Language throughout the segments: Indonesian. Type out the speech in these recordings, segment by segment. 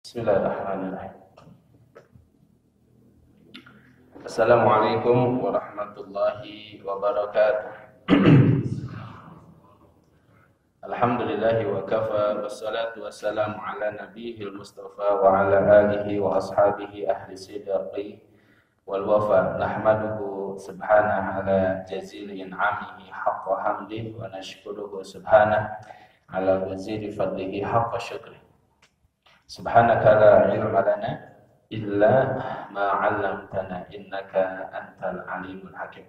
Bismillahirrahmanirrahim. Assalamualaikum warahmatullahi wabarakatuh. Alhamdulillahi wa kafa, wassalatu wassalamu ala nabiyil mustafa wa ala alihi wa ashabihi ahli sidqi wal wafa. Nahmaduhu subhanahu ala jazili in'amihi haqqa hamdihi wa nashkuruhu subhanahu ala waziri fadlihi haqqa syukri. Subhanaka la ilma lana illa ma 'allamtana innaka antal alimul hakim.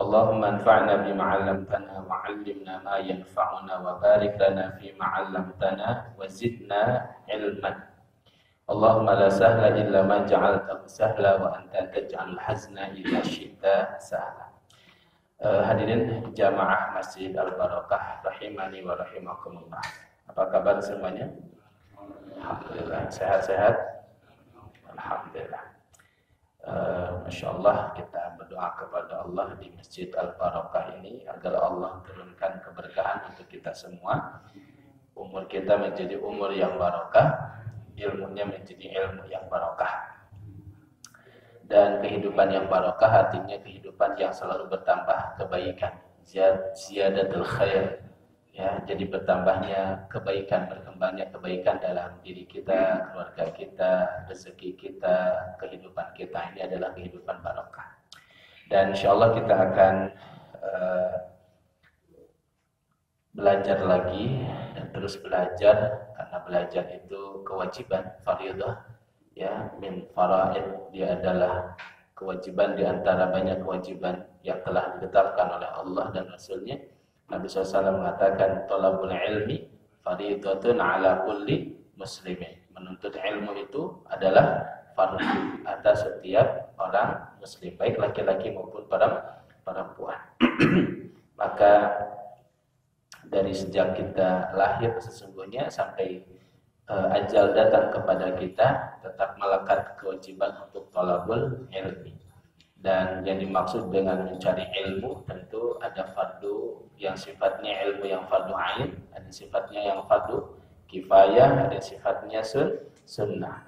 Allahumma anfa'na bima 'allamtana wa 'allimna ma yanfa'una wa barik lana fima 'allamtana wa zidna ilman. Allahumma la sahla illa ma ja'altahu sahla wa anta taj'alul hazna illa syi'ta sahla. Hadirin jamaah Masjid Al-Barakah rahimani wa rahimakumullah. Apa kabar semuanya? Alhamdulillah, sehat-sehat. Alhamdulillah. Masya Allah, kita berdoa kepada Allah di Masjid Al-Barakah ini agar Allah turunkan keberkahan untuk kita semua. Umur kita menjadi umur yang barakah, ilmunya menjadi ilmu yang barakah. Dan kehidupan yang barakah artinya kehidupan yang selalu bertambah kebaikan. Ziyadatul khair. Ya, jadi bertambahnya kebaikan, berkembangnya kebaikan dalam diri kita, keluarga kita, rezeki kita, kehidupan kita. Ini adalah kehidupan barokah. Dan insya Allah kita akan belajar lagi dan terus belajar, karena belajar itu kewajiban, fardhu, ya, min faraid. Dia adalah kewajiban di antara banyak kewajiban yang telah ditetapkan oleh Allah dan Rasulnya. Nabi SAW mengatakan thalabul ilmi fardhatun ala kulli muslimin. Menuntut ilmu itu adalah fardu atas setiap orang muslim, baik laki-laki maupun perempuan. Maka dari sejak kita lahir sesungguhnya sampai ajal datang kepada kita, tetap melekat kewajiban untuk thalabul ilmi. Dan yang dimaksud dengan mencari ilmu tentu ada fardu yang sifatnya ilmu yang fardu ain, ada sifatnya yang fardu kifayah, ada sifatnya sunnah.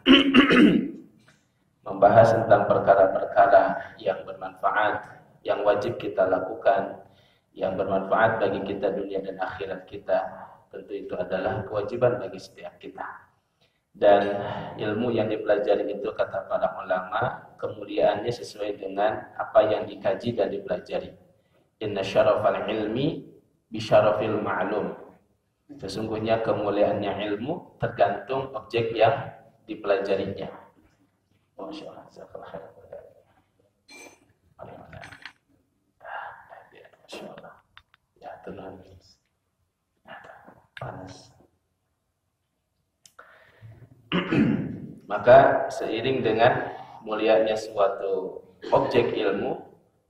Membahas tentang perkara-perkara yang bermanfaat, yang wajib kita lakukan, yang bermanfaat bagi kita dunia dan akhirat kita. Tentu itu adalah kewajiban bagi setiap kita. Dan ilmu yang dipelajari itu, kata para ulama, kemuliaannya sesuai dengan apa yang dikaji dan dipelajari. Inna syarafal ilmi bisyarafil ma'lum. Sesungguhnya kemuliaannya ilmu tergantung objek yang dipelajarinya. Masya Allah, jazakallahu khairan. Masya Allah. Ya, tenang. Panas. Maka seiring dengan mulianya suatu objek ilmu,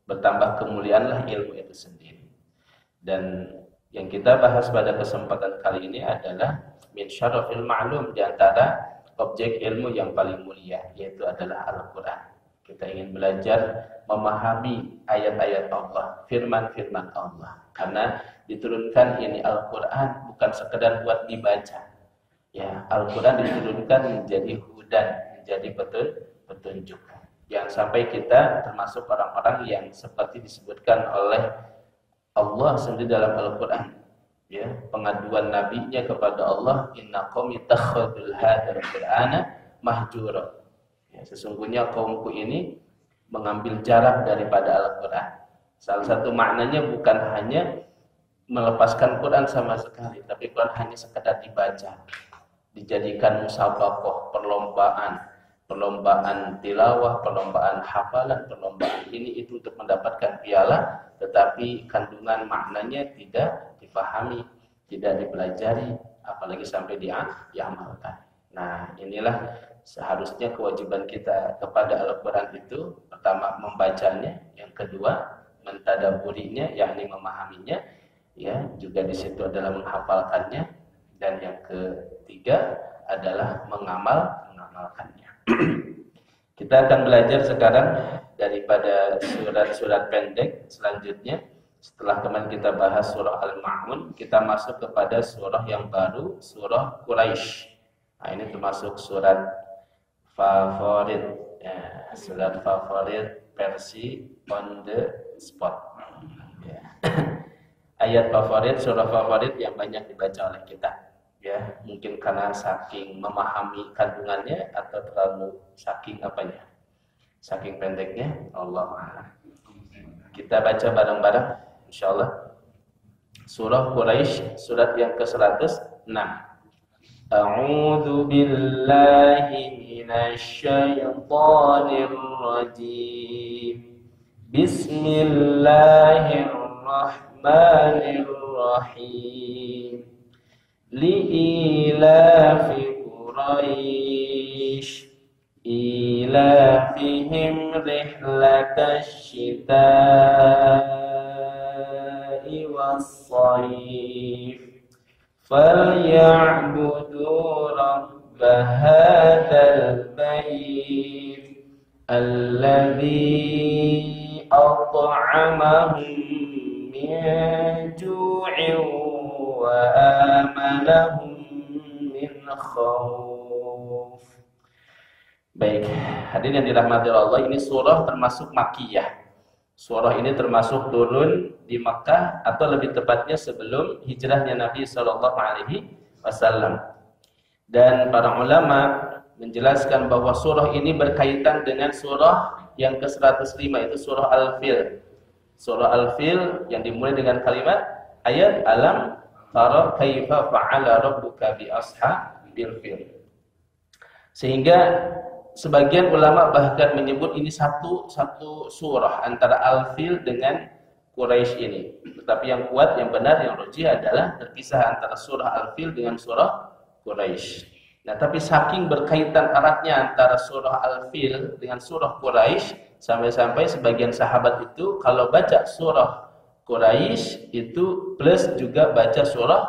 bertambah kemuliaanlah ilmu itu sendiri. Dan yang kita bahas pada kesempatan kali ini adalah min syarafil ma'lum, di antara objek ilmu yang paling mulia, yaitu adalah Al-Quran. Kita ingin belajar memahami ayat-ayat Allah, firman-firman Allah. Karena diturunkan ini Al-Quran bukan sekedar buat dibaca. Ya, Al-Quran diturunkan menjadi hudan, menjadi petunjuk. Jangan sampai kita termasuk orang-orang yang seperti disebutkan oleh Allah sendiri dalam Al-Quran. Ya, pengaduan nabinya kepada Allah, inna qaumi takhadul hadzal qur'ana mahjura. Ya, sesungguhnya kaumku ini mengambil jarak daripada Al-Quran. Salah satu maknanya bukan hanya melepaskan Quran sama sekali, tapi Quran hanya sekedar dibaca. Dijadikan musabaqah, perlombaan tilawah, perlombaan hafalan, perlombaan ini itu untuk mendapatkan piala, tetapi kandungan maknanya tidak difahami, tidak dipelajari, apalagi sampai diamalkan. Nah, inilah seharusnya kewajiban kita kepada Al-Quran itu, pertama membacanya, yang kedua mentadaburinya, yakni memahaminya, ya, juga di situ adalah menghafalkannya, dan yang ketiga adalah mengamalkannya. Kita akan belajar sekarang daripada surat-surat pendek selanjutnya. Setelah kemarin kita bahas surah Al-Ma'un, kita masuk kepada surah yang baru, surah Quraisy. Nah, ini termasuk surat favorit, ya, surat favorit versi on the spot. Ya. Ayat favorit, surah favorit yang banyak dibaca oleh kita. Ya, mungkin karena saking memahami kandungannya atau terlalu saking apanya, saking pendeknya, Allah a'lam. Kita baca bareng-bareng, insyaallah. Surah Quraisy, surat yang ke-106. A'udzu billahi minasy syaithanir rajim. Bismillahirrahmanirrahim. Li'ilafi Quraisy ilafihim rihlatash syita'i was-shayf فليعبدوا رب هذا البيت الذي أطعمهم من جوع وآمنهم من خوف. Baik, hadirin yang dirahmati Allah, ini surah termasuk Makkiyah. Surah ini termasuk turun di Makkah atau lebih tepatnya sebelum hijrahnya Nabi SAW. Dan para ulama menjelaskan bahwa surah ini berkaitan dengan surah yang ke-105, itu surah Al-Fil. Surah Al-Fil yang dimulai dengan kalimat ayat alam tara kaifa fa'ala rabbuka bi ashabil fil. Sehingga sebagian ulama bahkan menyebut ini satu surah antara Al-Fil dengan Quraisy ini. Tetapi yang kuat, yang benar, yang rajih adalah terpisah antara surah Al-Fil dengan surah Quraisy. Nah, tapi saking berkaitan eratnya antara surah Al-Fil dengan surah Quraisy, sampai-sampai sebagian sahabat itu kalau baca surah Quraisy itu plus juga baca surah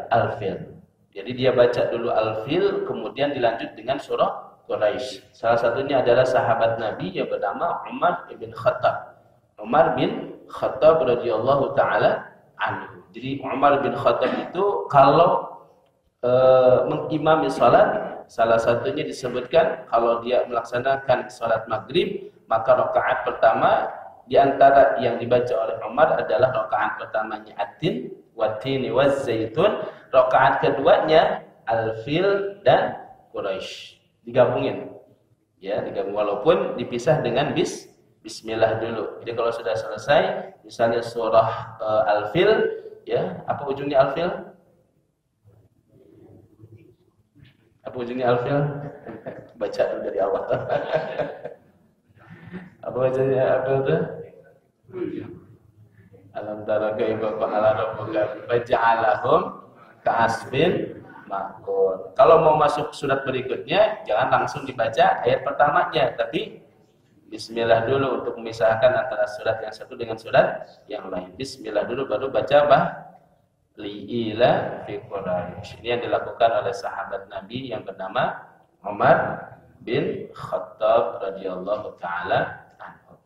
Al-Fil. Jadi dia baca dulu Al-Fil, kemudian dilanjut dengan surah Quraisy. Salah satunya adalah sahabat Nabi yang bernama Umar bin Khattab. Umar bin Khattab radhiyallahu taala anhu. Jadi Umar bin Khattab itu kalau mengimami salat, salah satunya disebutkan kalau dia melaksanakan salat maghrib, maka rakaat pertama di antara yang dibaca oleh Umar adalah rakaat pertamanya At-Tin wat-Tini waz-Zaitun, rakaat keduanya Al-Fil dan Quraisy. Digabungin, ya, digabung walaupun dipisah dengan Bismillah dulu. Jadi kalau sudah selesai, misalnya surah Al-Fil, ya, apa ujungnya Al-Fil? Apa ujungnya Al-Fil? Baca dulu dari awal. Apa ujungnya Al-Fil itu? Alam tara kaifa fa'ala rabbuka faj'alahum ka'asfin ma'kul. Kalau mau masuk surat berikutnya, jangan langsung dibaca ayat pertamanya, tapi Bismillah dulu untuk memisahkan antara surat yang satu dengan surat yang lain. Bismillah dulu baru baca li'ila fi Quraisy. Ini yang dilakukan oleh sahabat Nabi yang bernama Umar bin Khattab radhiyallahu taala anhu.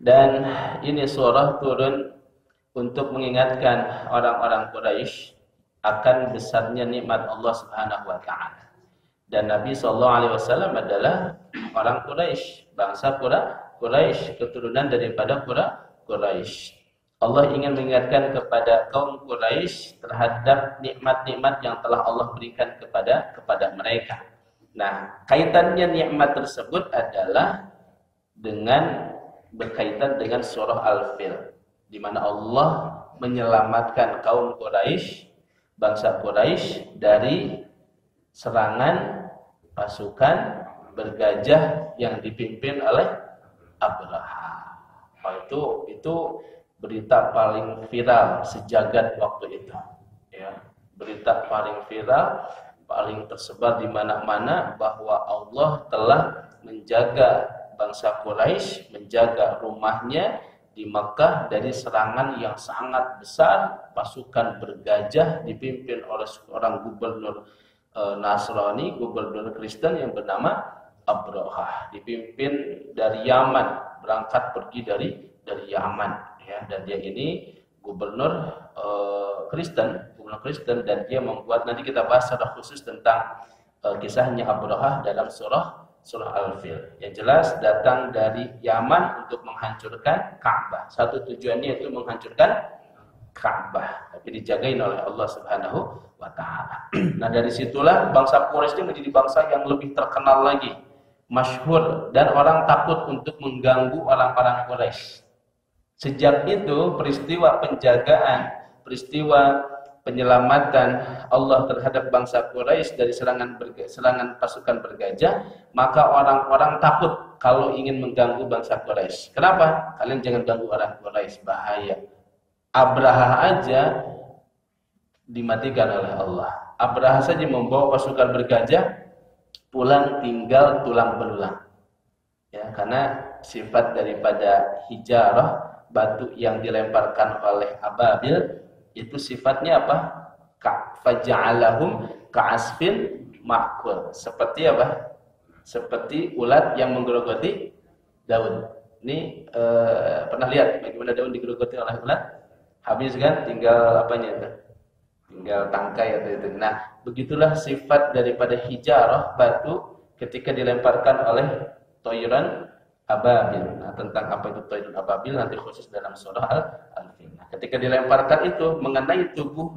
Dan ini surah turun untuk mengingatkan orang-orang Quraisy akan besarnya nikmat Allah Subhanahu wa taala. Dan Nabi sallallahu alaihi wasallam adalah orang Quraisy, bangsa Quraisy, keturunan daripada Quraisy. Allah ingin mengingatkan kepada kaum Quraisy terhadap nikmat-nikmat yang telah Allah berikan kepada mereka. Nah, kaitannya nikmat tersebut adalah dengan berkaitan dengan surah Al-Fil, di mana Allah menyelamatkan kaum Quraisy, bangsa Quraisy dari serangan pasukan bergajah yang dipimpin oleh Abraha. Itu berita paling viral sejagat waktu itu. Ya, berita paling viral, paling tersebar di mana-mana bahwa Allah telah menjaga bangsa Quraisy, menjaga rumahnya di Makkah dari serangan yang sangat besar, pasukan bergajah dipimpin oleh seorang gubernur Nasrani, gubernur Kristen yang bernama Abraha, dipimpin dari Yaman, berangkat pergi dari Yaman, ya, dan dia ini gubernur Kristen, keturunan Kristen, dan dia membuat, nanti kita bahas secara khusus tentang kisahnya Abrahah dalam surah Al-Fil. Yang jelas datang dari Yaman untuk menghancurkan Ka'bah. Satu tujuannya itu menghancurkan Ka'bah, tapi dijagain oleh Allah Subhanahu wa taala. Nah, dari situlah bangsa Quraisy itu menjadi bangsa yang lebih terkenal lagi, masyhur, dan orang takut untuk mengganggu orang-orang Quraisy. Sejak itu peristiwa penjagaan, peristiwa penyelamatan Allah terhadap bangsa Quraisy dari serangan pasukan bergajah, maka orang-orang takut kalau ingin mengganggu bangsa Quraisy. Kenapa? Kalian jangan ganggu orang Quraisy, bahaya. Abraha aja dimatikan oleh Allah. Abraha saja membawa pasukan bergajah pulang tinggal tulang belulang. Ya, karena sifat daripada hijarah, batu yang dilemparkan oleh ababil, itu sifatnya apa? Faja'alahum ka'asfin ma'kul. Seperti apa? Seperti ulat yang menggerogoti daun. Ini pernah lihat bagaimana daun digerogoti oleh ulat? Habis kan, tinggal apanya itu? Tinggal tangkai atau itu. Nah, begitulah sifat daripada hijarah, batu, ketika dilemparkan oleh toyran ababil. Nah, tentang apa itu toyran ababil nanti khusus dalam surah Al-Fil. Nah, ketika dilemparkan itu mengenai tubuh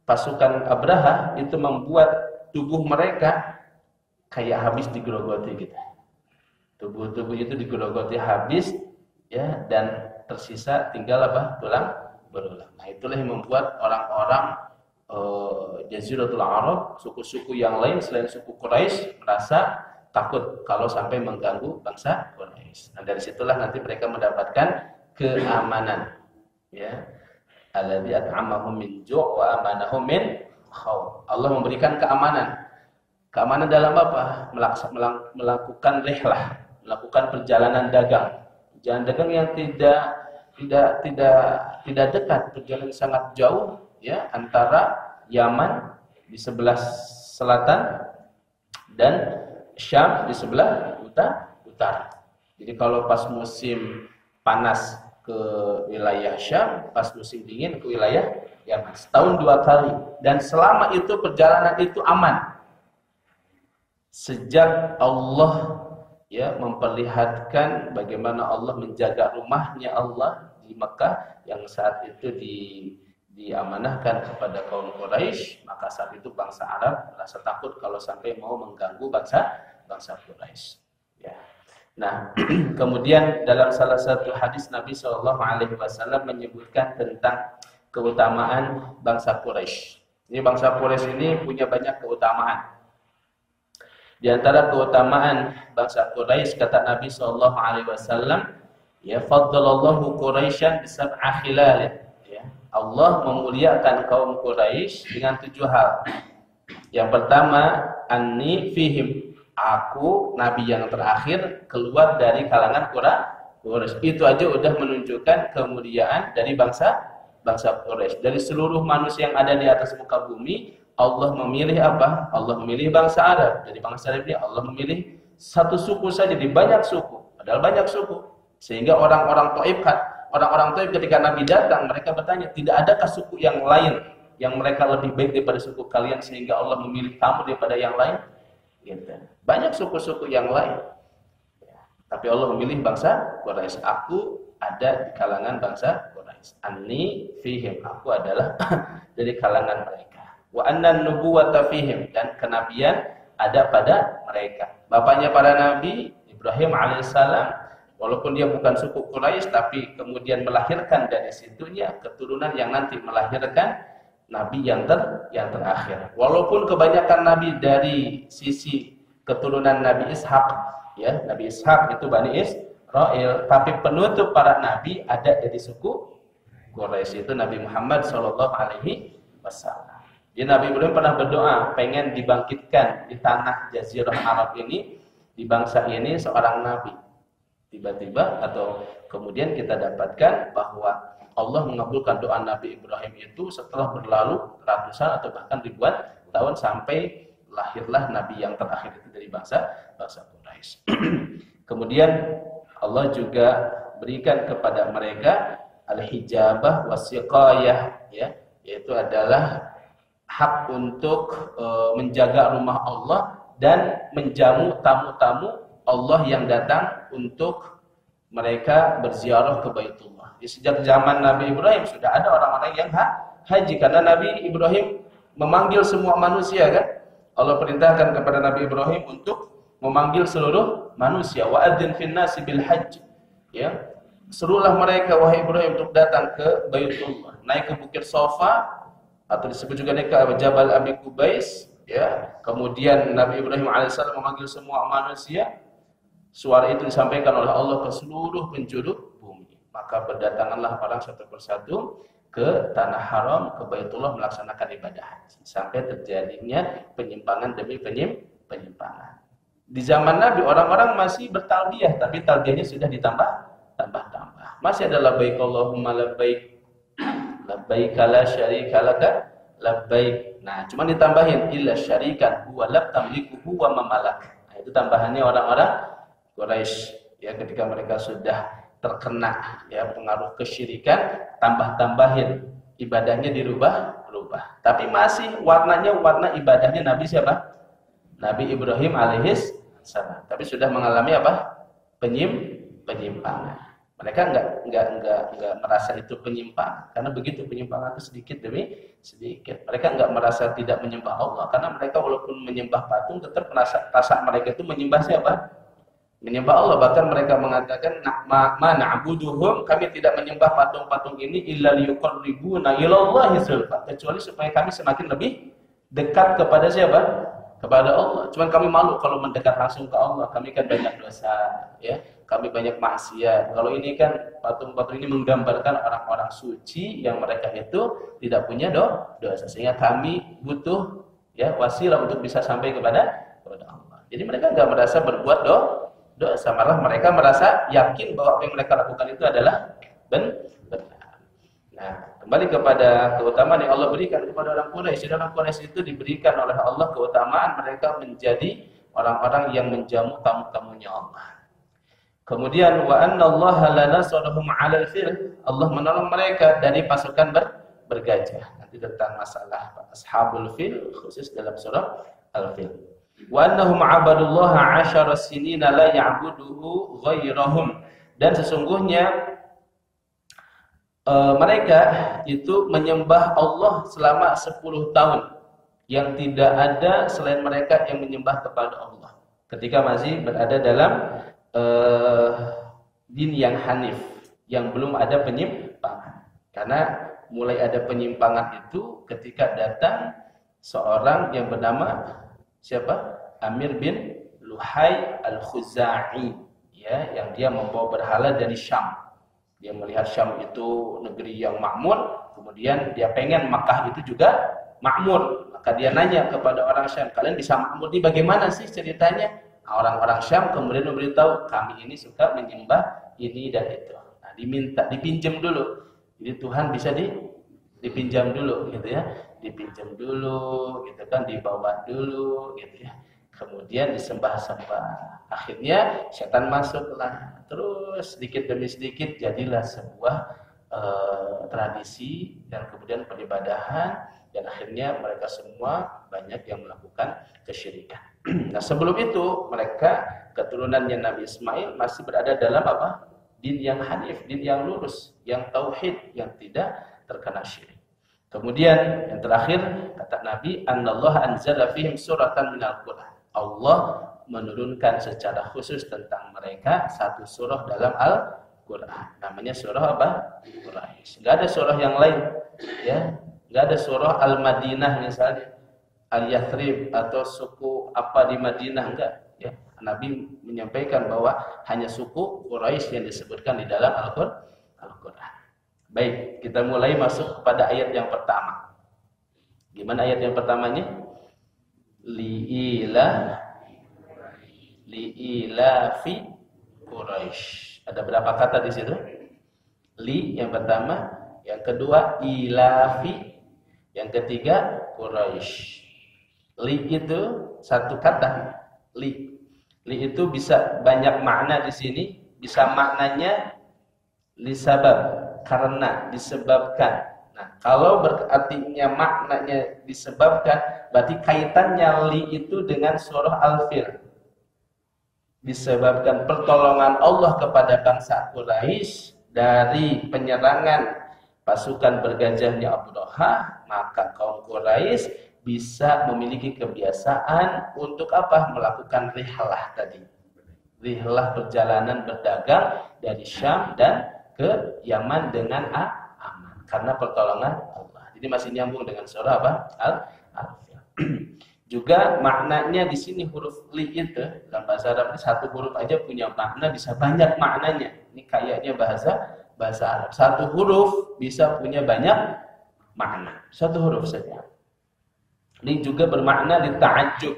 pasukan Abraha, itu membuat tubuh mereka kayak habis digerogoti gitu. Tubuh itu digerogoti habis, ya, dan tersisa tinggal apa? Tulang belulang. Nah, itulah yang membuat orang-orang Jaziratul Arab, suku-suku yang lain selain suku Quraisy merasa takut kalau sampai mengganggu bangsa Quraisy. Nah, dari situlah nanti mereka mendapatkan keamanan, ya. Alladzi at'amahum min ju' wa amanahum min khauf. Allah memberikan keamanan. Keamanan dalam apa? Melakukan rihlah, melakukan perjalanan dagang. Perjalanan dagang yang tidak dekat, perjalanan sangat jauh, ya, antara Yaman di sebelah selatan dan Syam di sebelah utara. Jadi kalau pas musim panas ke wilayah Syam, pas musim dingin ke wilayah Yaman. Setahun 2 kali, dan selama itu perjalanan itu aman. Sejak Allah, ya, memperlihatkan bagaimana Allah menjaga rumahnya Allah di Mekah yang saat itu diamanahkan kepada kaum Quraisy, maka saat itu bangsa Arab merasa takut kalau sampai mau mengganggu bangsa Quraisy. Ya. Nah, kemudian dalam salah satu hadis Nabi SAW menyebutkan tentang keutamaan bangsa Quraisy. Ini bangsa Quraisy ini punya banyak keutamaan. Di antara keutamaan bangsa Quraisy, kata Nabi SAW, ya, faddalallahu Quraisyan bisab'a khilal. Ya, Allah memuliakan kaum Quraisy dengan 7 hal. Yang pertama, anni fihim, aku nabi yang terakhir keluar dari kalangan Quraisy. Itu aja udah menunjukkan kemuliaan dari bangsa Quraisy. Dari seluruh manusia yang ada di atas muka bumi, Allah memilih apa? Allah memilih bangsa Arab. Dari bangsa Arab ini Allah memilih satu suku saja di banyak suku. Padahal banyak suku. Sehingga orang-orang Taif ketika Nabi datang, mereka bertanya, tidak adakah suku yang lain yang mereka lebih baik daripada suku kalian sehingga Allah memilih kamu daripada yang lain? Gitu. Banyak suku-suku yang lain. Ya. Tapi Allah memilih bangsa Quraisy. Aku ada di kalangan bangsa Quraisy. Anni fihim. Aku adalah dari kalangan mereka. Wa annan nubuwata fihim, dan kenabian ada pada mereka. Bapaknya para nabi, Ibrahim alaihissalam, walaupun dia bukan suku Quraisy, tapi kemudian melahirkan dari situnya keturunan yang nanti melahirkan nabi yang terakhir. Walaupun kebanyakan nabi dari sisi keturunan Nabi Ishak, ya, Nabi Ishak itu Bani Israil, tapi penutup para nabi ada dari suku Quraisy, itu Nabi Muhammad SAW. Jadi Nabi Ibrahim pernah berdoa pengen dibangkitkan di tanah Jazirah Arab ini, di bangsa ini seorang nabi. Tiba-tiba atau kemudian kita dapatkan bahwa Allah mengabulkan doa Nabi Ibrahim itu setelah berlalu ratusan atau bahkan ribuan tahun sampai lahirlah nabi yang terakhir itu dari bangsa Quraisy. Kemudian Allah juga berikan kepada mereka al-hijabah wasiqayah, ya, yaitu adalah hak untuk menjaga rumah Allah dan menjamu tamu-tamu Allah yang datang untuk mereka berziarah ke Baitullah. Sejak zaman Nabi Ibrahim sudah ada orang-orang yang haji, karena Nabi Ibrahim memanggil semua manusia kan. Allah perintahkan kepada Nabi Ibrahim untuk memanggil seluruh manusia. Wa adzin fin nasi bil hajj. Ya. Serulah mereka wahai Ibrahim untuk datang ke Baitullah. Naik ke Bukit Safa atau disebut juga naik ke Jabal Abi Qubais, ya. Kemudian Nabi Ibrahim alaihissalam memanggil semua manusia. Suara itu disampaikan oleh Allah ke seluruh penjuru bumi. Maka berdatanganlah orang satu persatu ke tanah haram, ke Baitullah melaksanakan ibadah haji, sampai terjadinya penyimpangan demi penyimpangan. Di zaman Nabi orang-orang masih bertalbiyah, tapi talbiyahnya sudah ditambah. Masih ada labbaik Allahumma labbaik, labbaik la syarika laka labbaik. Nah, cuma ditambahin illa syarikan huwa la tamlikuhu wa ma malak. Nah, itu tambahannya orang-orang Quraisy ya, ketika mereka sudah terkena ya pengaruh kesyirikan, tambah-tambahin ibadahnya dirubah-rubah. Tapi masih warnanya warna ibadahnya Nabi siapa? Nabi Ibrahim alaihis salam. Tapi sudah mengalami apa? Penyimpangan. Mereka enggak merasa itu penyimpangan, karena begitu penyimpangan itu sedikit demi sedikit. Mereka enggak merasa tidak menyembah Allah, karena mereka walaupun menyembah patung tetap rasa mereka itu menyembah siapa? Menyembah Allah. Bahkan mereka mengatakan ma na'buduhum, kami tidak menyembah patung-patung ini illa liyuqarribuna ilallahi zulfa, kecuali supaya kami semakin lebih dekat kepada siapa? Kepada Allah. Cuman kami malu kalau mendekat langsung ke Allah, kami kan banyak dosa ya, kami banyak maksiat. Kalau ini kan patung-patung ini menggambarkan orang-orang suci yang mereka itu tidak punya dosa, sehingga kami butuh ya wasilah untuk bisa sampai kepada Allah. Jadi mereka enggak merasa berbuat dosa, malah mereka merasa yakin bahwa apa yang mereka lakukan itu adalah benar. Nah, kembali kepada keutamaan yang Allah berikan kepada orang Quraisy. Orang Quraisy itu diberikan oleh Allah keutamaan mereka menjadi orang-orang yang menjamu tamu-tamunya Allah. Kemudian wa annallaha lanasarahum 'alal fil, Allah menolong mereka dari pasukan bergajah. Nanti tentang masalah ashabul fil khusus dalam surah Al-Fil. Wa annahum 'abadullaha 'asyara sinina la ya'buduhu ghairahum, dan sesungguhnya mereka itu menyembah Allah selama 10 tahun yang tidak ada selain mereka yang menyembah kepada Allah ketika masih berada dalam din yang hanif, yang belum ada penyimpangan. Karena mulai ada penyimpangan itu ketika datang seorang yang bernama siapa? Amir bin Luhai al-Khuzai ya, yang dia membawa berhala dari Syam. Dia melihat Syam itu negeri yang makmur, kemudian dia pengen Makkah itu juga makmur. Maka dia nanya kepada orang Syam, kalian bisa makmur ini bagaimana sih ceritanya? Nah, orang-orang Syam kemudian memberitahu, kami ini suka menyembah ini dan itu. Nah, dipinjam dulu. Jadi Tuhan bisa dipinjam dulu gitu ya. Dipinjam dulu gitu kan, dibawa dulu gitu ya. Kemudian disembah-sembah. Akhirnya setan masuklah. Terus sedikit demi sedikit jadilah sebuah tradisi dan kemudian peribadahan, dan akhirnya mereka semua banyak yang melakukan kesyirikan. Nah, sebelum itu mereka keturunannya Nabi Ismail masih berada dalam apa? Din yang hanif, din yang lurus, yang tauhid, yang tidak terkena syirik. Kemudian yang terakhir kata Nabi, "Anallaha anzala fihim suratan minal Qur'an." Allah menurunkan secara khusus tentang mereka satu surah dalam Al-Qur'an. Namanya surah apa? Quraisy. Enggak ada surah yang lain, ya. Enggak ada surah Al-Madinah misalnya, Al-Yathrib atau suku apa di Madinah, enggak, ya. Nabi menyampaikan bahwa hanya suku Quraisy yang disebutkan di dalam Al-Qur'an. Baik, kita mulai masuk kepada ayat yang pertama. Gimana ayat yang pertamanya? Li'ilafi Quraisy. Ada berapa kata di situ? Li yang pertama, yang kedua ilafi, yang ketiga Quraisy. Li itu satu kata. Li itu bisa banyak makna di sini. Bisa maknanya li sabab, karena, disebabkan. Nah, kalau artinya maknanya disebabkan, berarti kaitannya li itu dengan surah Al-Fil. Disebabkan pertolongan Allah kepada bangsa Quraisy dari penyerangan pasukan bergajahnya Abraha, maka kaum Quraisy bisa memiliki kebiasaan untuk apa? Melakukan rihlah tadi. Rihlah perjalanan berdagang dari Syam dan ke Yaman dengan aman karena pertolongan Allah. Jadi masih nyambung dengan surah apa? Al-Fil. Juga maknanya di sini huruf li itu dalam bahasa Arab ini satu huruf aja punya makna, bisa banyak maknanya. Ini kayaknya bahasa Arab. Satu huruf bisa punya banyak makna. Satu huruf saja. Ini juga bermakna dita'ajjub,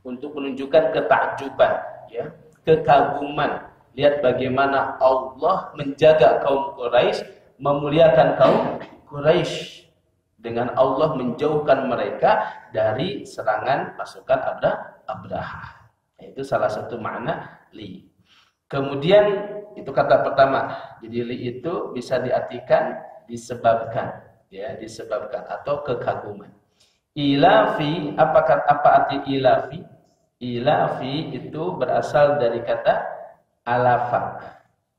untuk menunjukkan ketakjuban, ya, kekaguman. Lihat bagaimana Allah menjaga kaum Quraisy, memuliakan kaum Quraisy dengan Allah menjauhkan mereka dari serangan pasukan Abraha. Itu salah satu makna li. Kemudian itu kata pertama. Jadi li itu bisa diartikan disebabkan, ya, disebabkan atau kekaguman. Ilafi, apa arti ilafi? Ilafi itu berasal dari kata alafa.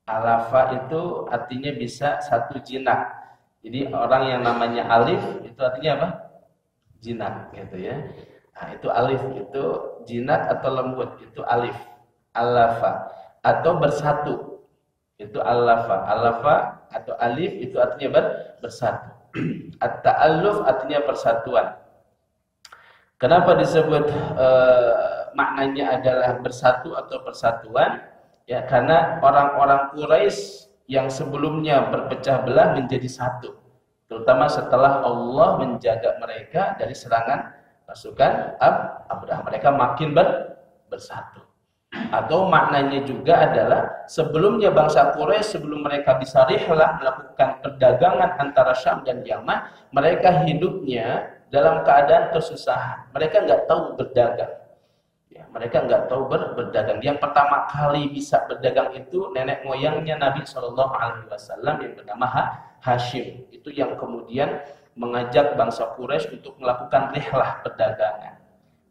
Alafa itu artinya bisa satu jinak. Jadi orang yang namanya alif itu artinya apa? Jinak gitu ya. Nah, itu alif itu jinak atau lembut, itu alif. Alafa atau bersatu. Itu alafa. Alafa atau alif itu artinya bersatu. At-ta'alluf artinya persatuan. Kenapa disebut maknanya adalah bersatu atau persatuan? Ya, karena orang-orang Quraisy yang sebelumnya berpecah belah menjadi satu, terutama setelah Allah menjaga mereka dari serangan pasukan Abraha. Mereka makin bersatu. Atau maknanya juga adalah sebelumnya bangsa Quraisy, sebelum mereka bisa rihlah melakukan perdagangan antara Syam dan Yaman, mereka hidupnya dalam keadaan kesusahan. Mereka nggak tahu berdagang. Mereka nggak tahu berdagang. Yang pertama kali bisa berdagang itu nenek moyangnya Nabi Shallallahu Alaihi Wasallam yang bernama Hashim. Itu yang kemudian mengajak bangsa Quraisy untuk melakukan rihlah perdagangan.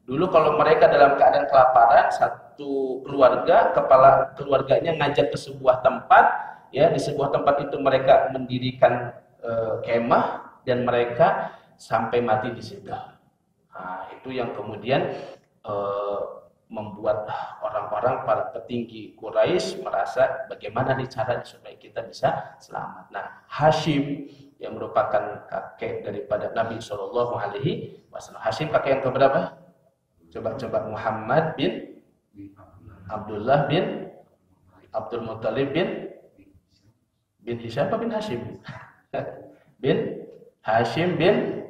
Dulu kalau mereka dalam keadaan kelaparan, satu keluarga, kepala keluarganya ngajak ke sebuah tempat, ya, di sebuah tempat itu mereka mendirikan kemah dan mereka sampai mati di situ. Nah, itu yang kemudian membuat orang-orang para petinggi Quraisy merasa bagaimana nih caranya supaya kita bisa selamat. Nah, Hashim yang merupakan kakek daripada Nabi Shallallahu Alaihi Wasallam. Hashim kakek yang keberapa? Coba Muhammad bin Abdullah bin Abdul Muttalib bin siapa bin Hashim? bin Hashim bin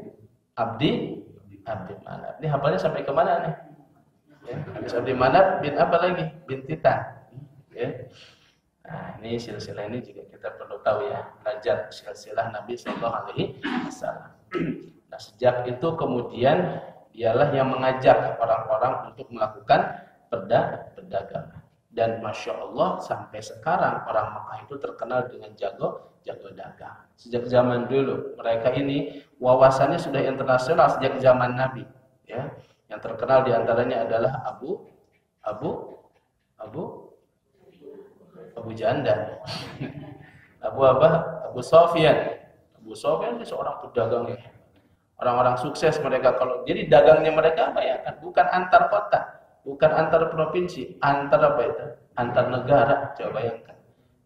Abdi Manaf. Ini hafalnya sampai kemana nih? Ya, habis Abdi Manaf bin apa lagi? Bin Titan. Ya. Nah, ini silsilah ini juga kita perlu tahu ya, belajar silsilah Nabi Sallallahu Alaihi Wasallam. Nah, sejak itu kemudian dialah yang mengajak orang-orang untuk melakukan perdagangan. Dan Masya Allah sampai sekarang orang Makkah itu terkenal dengan jago dagang. Sejak zaman dulu mereka ini wawasannya sudah internasional sejak zaman Nabi. Ya. Yang terkenal diantaranya adalah Abu Jandal. Abu Sofyan. Abu Sofyan itu seorang pedagang ya. Orang-orang sukses mereka kalau jadi dagangnya mereka bayangkan bukan antar kota, bukan antar provinsi, antar apa itu? Antar negara. Coba bayangkan.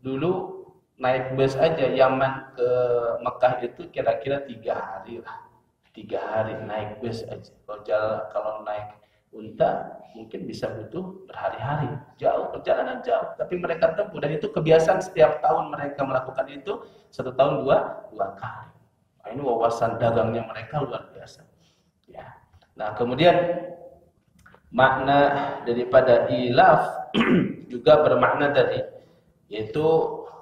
Dulu naik bus aja Yaman ke Mekah itu kira-kira 3 hari lah. 3 hari naik bus aja. Kalau naik unta mungkin bisa butuh berhari-hari. Jauh, perjalanan jauh. Tapi mereka tempuh dan itu kebiasaan setiap tahun mereka melakukan itu 1 tahun 2 kali. Nah, ini wawasan dagangnya mereka luar biasa. Ya. Nah, kemudian makna daripada ilaf juga bermakna tadi yaitu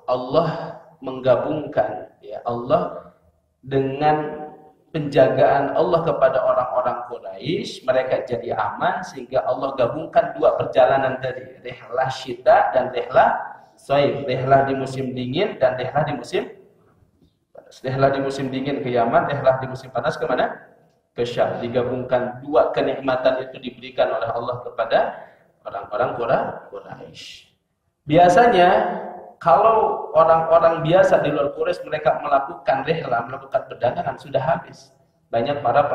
Allah menggabungkan ya Allah dengan penjagaan Allah kepada orang-orang Quraisy, mereka jadi aman sehingga Allah gabungkan 2 perjalanan tadi, rihlah syita dan rihlah shaif, rihlah di musim dingin dan rihlah di musim Rihlah di musim dingin ke Yaman, rihlah di musim panas ke mana? Ke Syam. Digabungkan dua kenikmatan itu diberikan oleh Allah kepada orang-orang Quraisy. Biasanya kalau orang-orang biasa di luar Quraisy mereka melakukan rihlah, melakukan perdagangan sudah habis. Banyak para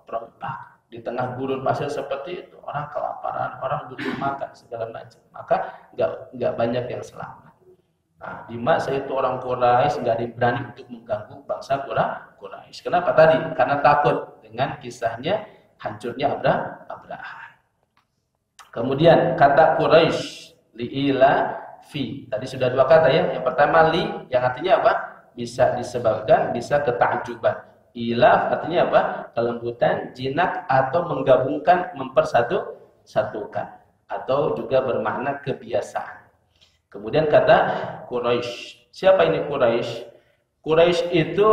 perompak di tengah gurun pasir seperti itu, orang kelaparan, orang butuh makan segala macam. Maka nggak banyak yang selamat. Nah, di masa itu orang Quraisy nggak berani untuk mengganggu bangsa Quraisy. Kenapa tadi? Karena takut dengan kisahnya hancurnya Abraha. Kemudian kata Quraisy li'ila fi. Tadi sudah dua kata ya. Yang pertama li yang artinya apa? Bisa disebabkan, bisa ketakjuban. Ilaf artinya apa? Kelembutan, jinak atau menggabungkan, mempersatukan atau juga bermakna kebiasaan. Kemudian kata Quraisy. Siapa ini Quraisy? Quraisy itu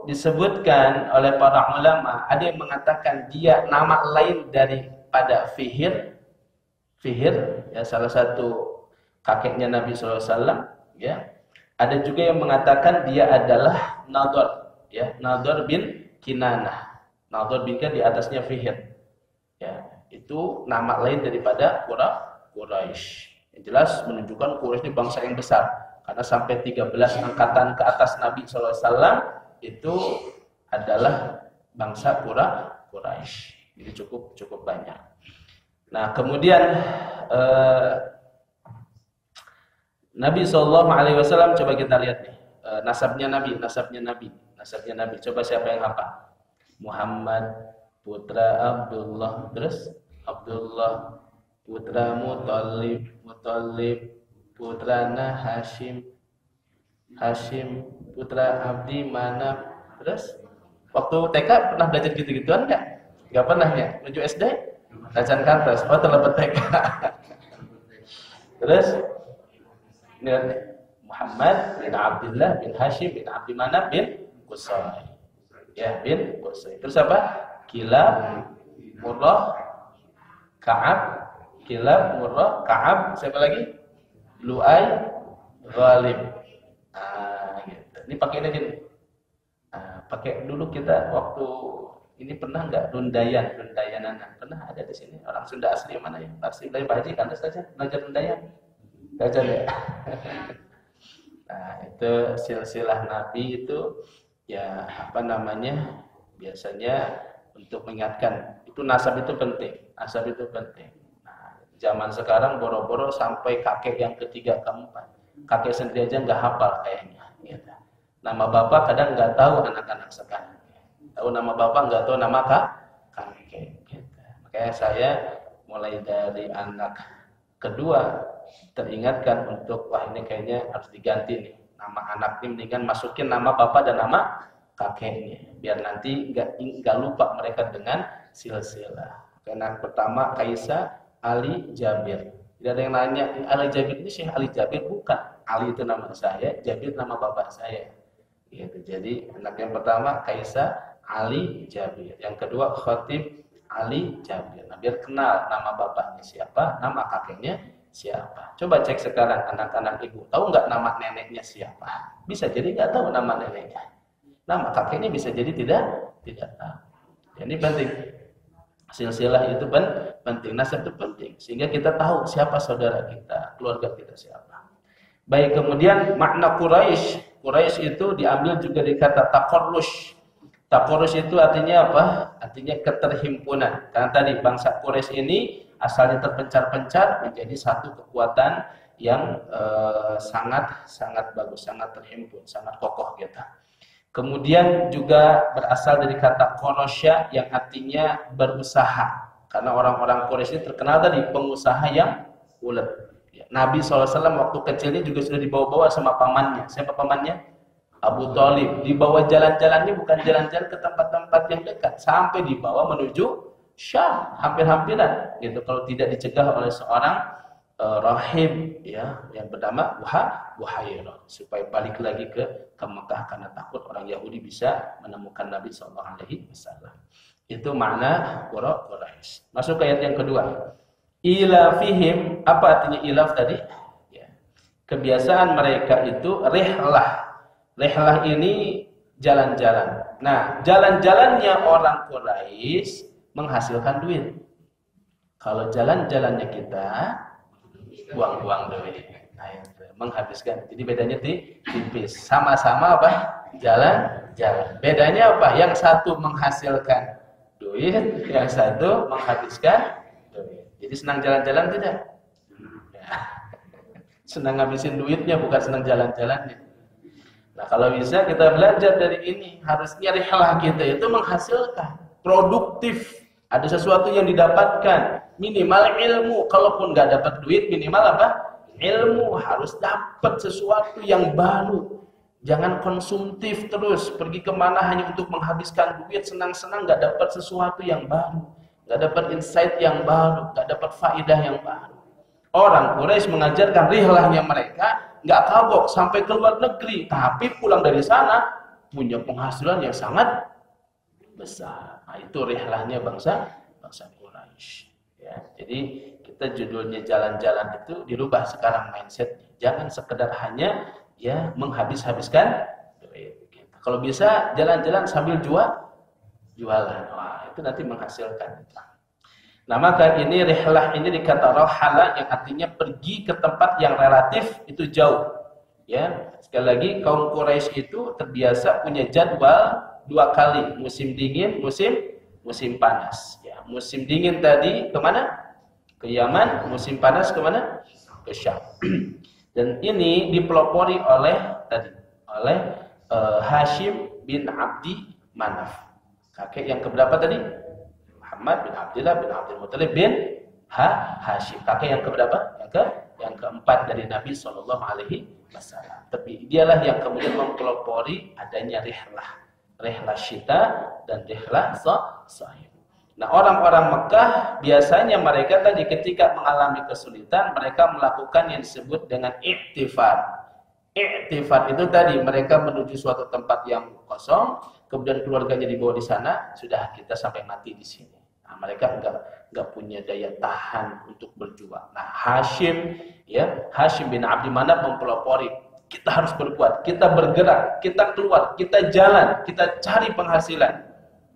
disebutkan oleh para ulama, ada yang mengatakan dia nama lain daripada Fihr. Fihr ya salah satu kakeknya Nabi SAW ya. Ada juga yang mengatakan dia adalah Nadhr ya, Nadhr bin Kinanah. Nadhr bin Kinanah di atasnya Fihr. Ya, itu nama lain daripada Quraisy. Yang jelas menunjukkan Quraisy ini bangsa yang besar karena sampai 13 angkatan ke atas Nabi SAW itu adalah bangsa Quraisy. Jadi cukup banyak. Nah, kemudian Nabi SAW coba kita lihat nih nasabnya Nabi. Coba siapa yang hafal? Muhammad putra Abdullah, terus Abdullah putra Muthalib putrana Hashim putra Abdi Manaf. Terus waktu TK pernah belajar gitu-gituan enggak? Enggak pernah ya? Menuju SD? Bacaan kantos. Oh, terlambat TK. Terus ini Muhammad bin Abdullah bin Hashim bin Abdi Manaf bin Qusay. Ya, bin Qusay. Terus apa? Kilab, Murrah, Ka'ab, Ka'ab, siapa lagi? Lu'ay, Ghalib. Gitu. Ini pakai ini gini. Pakai dulu kita waktu ini pernah nggak rundayanan? Pernah ada di sini orang Sunda asli mana ya? Asli dari Pak Haji kan saja belajar rundayan. Belajar ya. Nah, itu silsilah Nabi itu ya apa namanya? Biasanya untuk mengingatkan itu nasab itu penting. Zaman sekarang boro-boro sampai kakek yang ketiga keempat, kakek sendiri aja nggak hafal kayaknya. Gitu. Nama bapak kadang nggak tahu anak-anak sekarang. Tahu nama bapak nggak tahu nama kakek. Gitu. Makanya saya mulai dari anak kedua teringatkan untuk wah ini kayaknya harus diganti nih nama anak ini, mendingan masukin nama bapak dan nama kakeknya biar nanti nggak lupa mereka dengan silsilah. Karena pertama Kaisar Ali Jabir. Tidak ada yang nanya, Ali Jabir ini Syekh Ali Jabir? Bukan. Ali itu nama saya, Jabir nama bapak saya. Gitu. Jadi anak yang pertama Kaisar Ali Jabir. Yang kedua Khatib Ali Jabir. Nah, biar kenal nama bapaknya siapa, nama kakeknya siapa. Coba cek sekarang anak-anak ibu, tahu nggak nama neneknya siapa? Bisa jadi nggak tahu nama neneknya. Nama kakeknya bisa jadi tidak tahu. Ini penting. Silsilah itu penting, nasab itu penting. Sehingga kita tahu siapa saudara kita, keluarga kita siapa. Baik, kemudian makna Quraisy. Quraisy itu diambil juga dari kata taqarrush. Taqarrush itu artinya apa? Artinya keterhimpunan. Karena tadi bangsa Quraisy ini asalnya terpencar-pencar menjadi satu kekuatan yang sangat bagus, sangat terhimpun, sangat kokoh gitu. Kemudian juga berasal dari kata Qurasya yang artinya berusaha. Karena orang-orang Quraisy ini terkenal dari pengusaha yang ulet. Nabi SAW waktu kecilnya juga sudah dibawa-bawa sama pamannya. Siapa pamannya? Abu Thalib. Dibawa jalan-jalannya bukan jalan-jalan ke tempat-tempat yang dekat. Sampai dibawa menuju Syam. Hampir-hampiran. Gitu. Kalau tidak dicegah oleh seorang rahib ya yang bernama Buhairah supaya balik lagi ke Mekah karena takut orang Yahudi bisa menemukan Nabi SAW. Itu makna Quraisy. Masuk ke ayat yang kedua. Ilafihim, apa artinya ilaf tadi? Ya. Kebiasaan mereka itu rihlah. Rihlah ini jalan-jalan. Nah, jalan-jalannya orang Quraisy menghasilkan duit. Kalau jalan-jalannya kita buang-buang duit. Nah, itu menghabiskan. Jadi bedanya tipis. Sama-sama apa? Jalan-jalan. Bedanya apa? Yang satu menghasilkan duit, yang satu menghabiskan duit. Jadi senang jalan-jalan tidak? Ya. Senang ngabisin duitnya, bukan senang jalan-jalannya. Nah, kalau bisa kita belajar dari ini, harusnya rihlah kita itu menghasilkan, produktif. Ada sesuatu yang didapatkan, minimal ilmu. Kalaupun nggak dapat duit, minimal apa? Ilmu. Harus dapat sesuatu yang baru. Jangan konsumtif terus, pergi kemana hanya untuk menghabiskan duit, senang-senang nggak dapat sesuatu yang baru, nggak dapat insight yang baru, nggak dapat faedah yang baru. Orang Quraisy mengajarkan rihlahnya mereka, nggak kagok sampai ke luar negeri, tapi pulang dari sana punya penghasilan yang sangat besar. Nah, itu rihlahnya bangsa Quraisy. Ya, jadi kita judulnya jalan-jalan itu dirubah sekarang mindsetnya. Jangan sekedar hanya ya menghabiskan duit. Kalau bisa jalan-jalan sambil jualan. Wah, itu nanti menghasilkan. Nah, maka ini rihlah ini dikata rohala yang artinya pergi ke tempat yang relatif itu jauh. Ya, sekali lagi kaum Quraisy itu terbiasa punya jadwal 2 kali, musim dingin, musim panas. Ya, musim dingin tadi kemana? Ke Yaman, musim panas kemana? Ke Syam. Dan ini dipelopori oleh Hashim bin Abdi Manaf. Kakek yang keberapa tadi? Muhammad bin Abdullah bin Abdul Muttalib bin Hashim. Kakek yang keberapa? Yang keempat dari Nabi Shallallahu Alaihi Wasallam. Tapi dialah yang kemudian mempelopori adanya rihlah syita dan rihlah sahih. Nah, orang-orang Mekah biasanya mereka tadi ketika mengalami kesulitan mereka melakukan yang disebut dengan iktifar. Iktifar itu tadi mereka menuju suatu tempat yang kosong, kemudian keluarganya dibawa di sana, sudah kita sampai mati di sini. Nah, mereka enggak punya daya tahan untuk berjuang. Nah, Hashim bin Abdi Manaf mempelopori, kita harus berbuat, kita bergerak, kita keluar, kita jalan, kita cari penghasilan.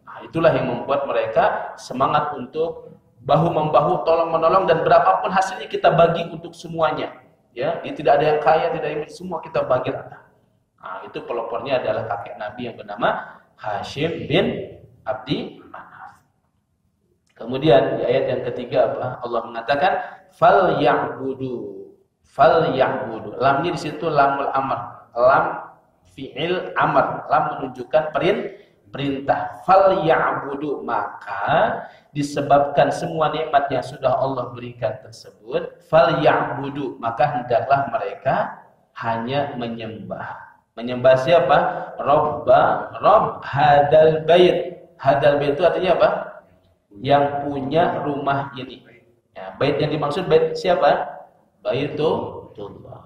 Nah, itulah yang membuat mereka semangat untuk bahu-membahu, tolong-menolong, dan berapapun hasilnya kita bagi untuk semuanya. Ya, tidak ada yang kaya, tidak ada yang semua kita bagi rata. Nah, itu pelopornya adalah kakek Nabi yang bernama Hashim bin Abdi Manaf. Kemudian di ayat yang ketiga apa? Allah mengatakan fal ya'budu. Lamnya di situ lamul amr, lam fi'il amr, lam menunjukkan perintah. Fal ya'budu, maka disebabkan semua nikmat yang sudah Allah berikan tersebut, fal ya'budu, maka hendaklah mereka hanya menyembah. Menyembah siapa? Rabb hadal bait. Hadal bait itu artinya apa? Yang punya rumah ini. Ya, bait yang dimaksud bait siapa? Baitullah.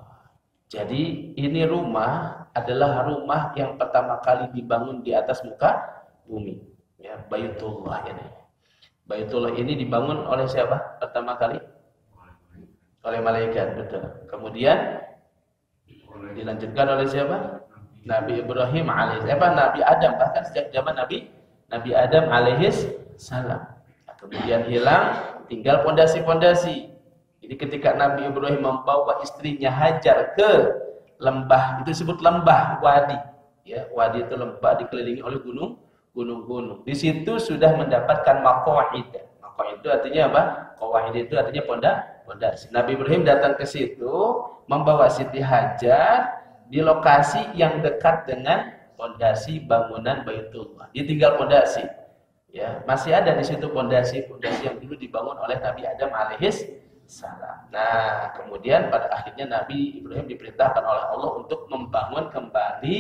Jadi ini rumah adalah rumah yang pertama kali dibangun di atas muka bumi. Ya, Baitullah ini. Baitullah ini dibangun oleh siapa? Pertama kali? Oleh malaikat, betul. Kemudian dilanjutkan oleh siapa? Nabi Ibrahim Nabi Adam, bahkan sejak zaman Nabi Adam alaihis salam. Nah, kemudian hilang, tinggal pondasi-pondasi. Jadi ketika Nabi Ibrahim membawa istrinya Hajar ke lembah, itu disebut lembah wadi. Ya, wadi itu lembah dikelilingi oleh gunung-gunung. Di situ sudah mendapatkan maqaid. Maqaid itu artinya apa? Qawaid itu artinya pondasi. Nabi Ibrahim datang ke situ membawa Siti Hajar di lokasi yang dekat dengan pondasi bangunan Baitullah. Dia tinggal pondasi. Ya, masih ada di situ pondasi yang dulu dibangun oleh Nabi Adam alaihis salam. Nah, kemudian pada akhirnya Nabi Ibrahim diperintahkan oleh Allah untuk membangun kembali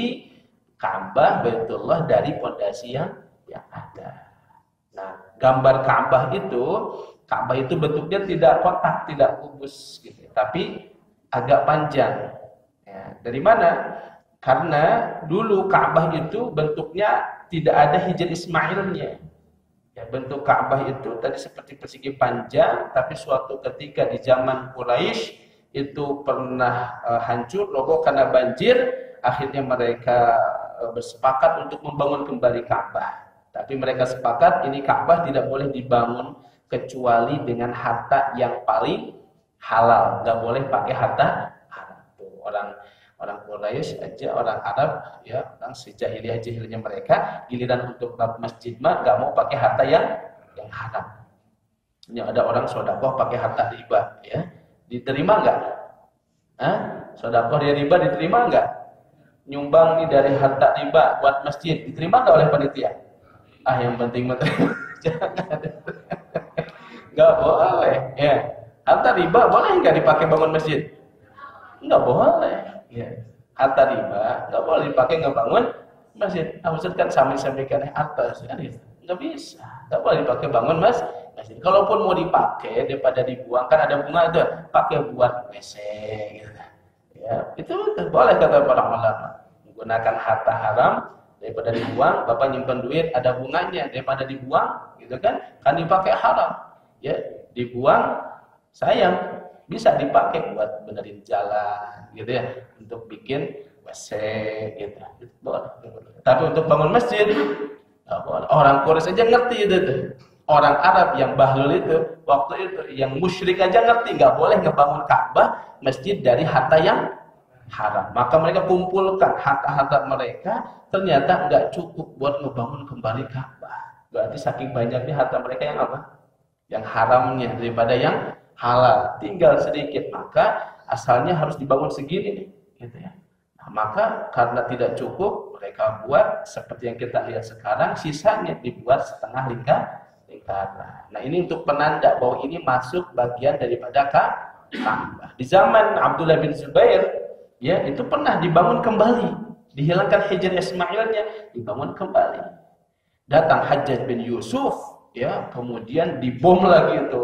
Ka'bah Baitullah dari pondasi yang ada. Nah, gambar Ka'bah itu bentuknya tidak kotak, tidak kubus gitu, tapi agak panjang. Ya, dari mana? Karena dulu Ka'bah itu bentuknya tidak ada Hijr Ismailnya. Ya, bentuk Ka'bah itu tadi seperti persegi panjang, tapi suatu ketika di zaman Quraisy itu pernah hancur, roboh karena banjir. Akhirnya mereka bersepakat untuk membangun kembali Ka'bah. Tapi mereka sepakat ini Ka'bah tidak boleh dibangun kecuali dengan harta yang paling halal. Nggak boleh pakai harta haram. Tuh, orang Quraisy aja, orang Arab, ya, orang sejahiliyah-jahiliyahnya mereka, giliran untuk masjid mah nggak mau pakai harta yang haram. Yang ada orang sedekah pakai harta riba, ya, diterima nggak? Sedekah dari riba diterima nggak? Nyumbang nih dari harta riba buat masjid, diterima nggak oleh panitia? Yang penting jangan. Nggak boleh, ya. Harta riba boleh nggak dipakai bangun masjid? Nggak boleh. Ya. Harta riba nggak boleh dipakai ngebangun masjid. Maksud kan sampaikan atas, kan itu nggak bisa, nggak boleh dipakai bangun masjid. Kalaupun mau dipakai daripada dibuang, kan ada bunga itu, pakai buat WC, gitu. Ya, itu boleh kata para ulama. Menggunakan harta haram daripada dibuang, bapak nyimpan duit ada bunganya daripada dibuang, gitu kan? Kan dipakai haram, ya, dibuang sayang. Bisa dipakai buat benerin jalan, gitu ya, untuk bikin WC, gitu. Boleh. Tapi untuk bangun masjid, nggak boleh. Orang Quraisy aja ngerti itu tuh. Orang Arab yang bahlul itu, waktu itu yang musyrik aja ngerti nggak boleh ngebangun Ka'bah, masjid dari harta yang haram. Maka mereka kumpulkan harta-harta mereka, ternyata nggak cukup buat ngebangun kembali Ka'bah. Berarti saking banyaknya harta mereka yang apa? Yang haramnya daripada yang halal, tinggal sedikit, maka asalnya harus dibangun segini nih, gitu ya. Nah, maka karena tidak cukup, mereka buat seperti yang kita lihat sekarang, sisanya dibuat setengah lingkaran. Nah, ini untuk penanda bahwa ini masuk bagian daripada Ka'bah. Di zaman Abdullah bin Zubair, ya, itu pernah dibangun kembali, dihilangkan Hijr Ismailnya, dibangun kembali. Datang Hajjaj bin Yusuf, ya, kemudian dibom lagi itu